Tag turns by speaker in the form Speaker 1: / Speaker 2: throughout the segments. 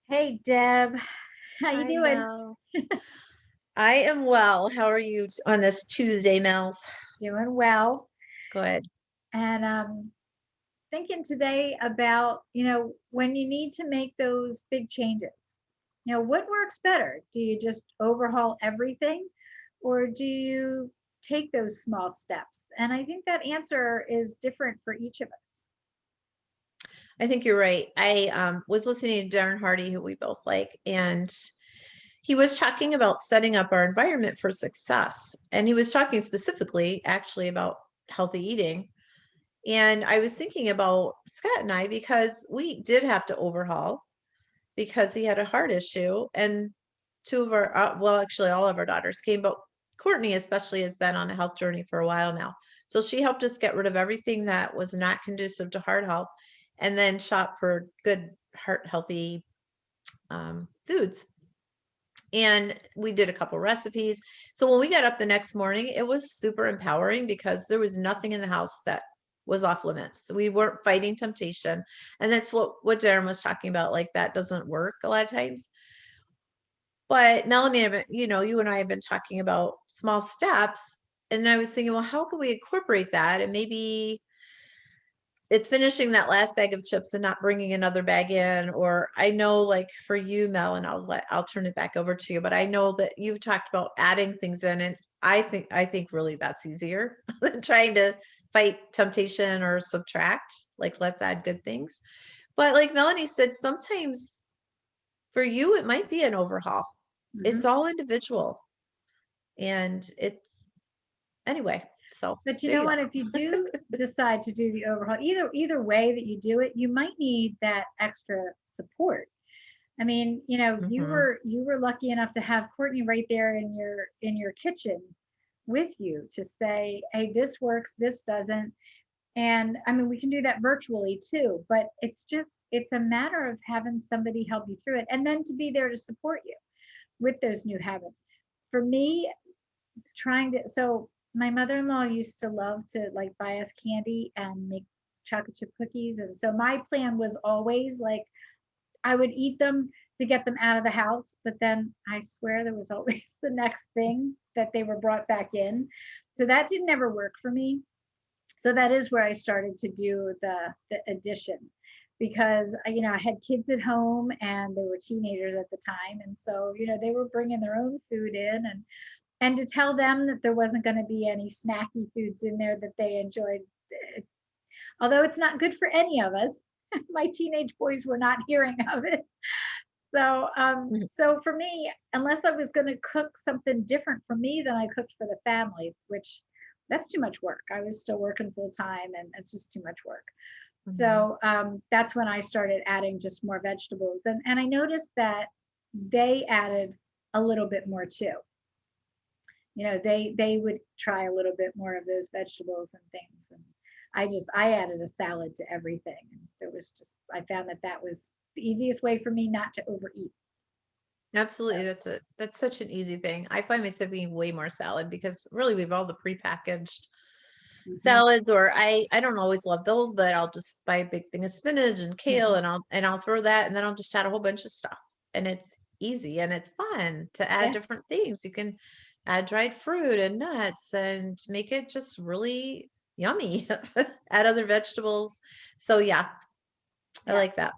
Speaker 1: Hey Deb, how you
Speaker 2: Hi,
Speaker 1: doing?
Speaker 2: Mel. I am well. How are you on this Tuesday, Mels?
Speaker 1: Doing well.
Speaker 2: Good.
Speaker 1: And thinking today about, when you need to make those big changes. What works better? Do you just overhaul everything or do you take those small steps? And I think that answer is different for each of us.
Speaker 2: I think you're right. I was listening to Darren Hardy, who we both like, and he was talking about setting up our environment for success. And he was talking specifically, actually, about healthy eating. And I was thinking about Scott and I because we did have to overhaul because he had a heart issue. And two of our, well, actually, all of our daughters came, but Courtney especially has been on a health journey for a while now. So she helped us get rid of everything that was not conducive to heart health and then shop for good heart healthy foods. And we did a couple recipes. So when we got up the next morning, it was super empowering because there was nothing in the house that was off limits. We weren't fighting temptation. And that's what Darren was talking about. Like that doesn't work a lot of times. But Melanie, you and I have been talking about small steps. And I was thinking, well, how can we incorporate that? And maybe it's finishing that last bag of chips and not bringing another bag in. Or I know, like for you, Mel, and I'll turn it back over to you. But I know that you've talked about adding things in, and I think really that's easier than trying to fight temptation or subtract. Like let's add good things. But like Melanie said, sometimes for you it might be an overhaul. It's
Speaker 1: Mhm.
Speaker 2: all individual, and it's anyway. So
Speaker 1: But you
Speaker 2: there
Speaker 1: know
Speaker 2: you
Speaker 1: what? If you do decide to do the overhaul, either way that you do it, you might need that extra support. I mean,
Speaker 2: go.
Speaker 1: you were lucky enough to have Courtney right there in your kitchen with you to say, "Hey, this works, this doesn't." And I mean, we can do that virtually too, but it's a matter of having somebody help you through it and then to be there to support you with those new habits. For me, so my mother-in-law used to love to like buy us candy and make chocolate chip cookies. And so my plan was always like I would eat them to get them out of the house, but then I swear there was always the next thing that they were brought back in. So that didn't ever work for me. So that is where I started to do the addition because I had kids at home and they were teenagers at the time, and so they were bringing their own food in, and to tell them that there wasn't going to be any snacky foods in there that they enjoyed, eh, although it's not good for any of us. My teenage boys were not hearing of it.
Speaker 2: Mhm.
Speaker 1: So for me, unless I was going to cook something different for me than I cooked for the family, which that's too much work. I was still working full time, and it's just too much work.
Speaker 2: Mhm.
Speaker 1: So that's when I started adding just more vegetables, and I noticed that they added a little bit more too. They would try a little bit more of those vegetables and things, and I added a salad to everything, and there was just I found that that was the easiest way for me not to overeat.
Speaker 2: Absolutely, that's such an easy thing. I find myself eating way more salad because really we've all the prepackaged
Speaker 1: Hmm.
Speaker 2: salads, or I don't always love those, but I'll just buy a big thing of spinach and kale
Speaker 1: Hmm.
Speaker 2: and I'll throw that and then I'll just add a whole bunch of stuff. And it's easy and it's fun to add
Speaker 1: Yeah,
Speaker 2: different things. You can add dried fruit and nuts and make it just really yummy. Add other vegetables. So yeah, I
Speaker 1: yeah.
Speaker 2: like that.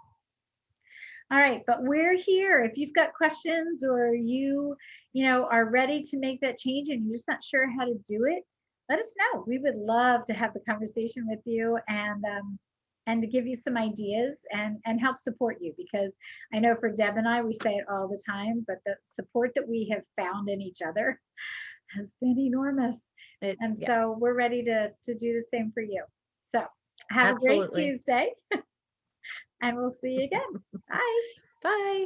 Speaker 1: All right, but we're here. If you've got questions or are ready to make that change and you're just not sure how to do it, let us know. We would love to have the conversation with you and to give you some ideas and help support you because I know for Deb and I, we say it all the time, but the support that we have found in each other has been enormous. And
Speaker 2: Yeah,
Speaker 1: so we're ready to do the same for you. So have a great
Speaker 2: absolutely.
Speaker 1: Tuesday and we'll see you again. Bye.
Speaker 2: Bye.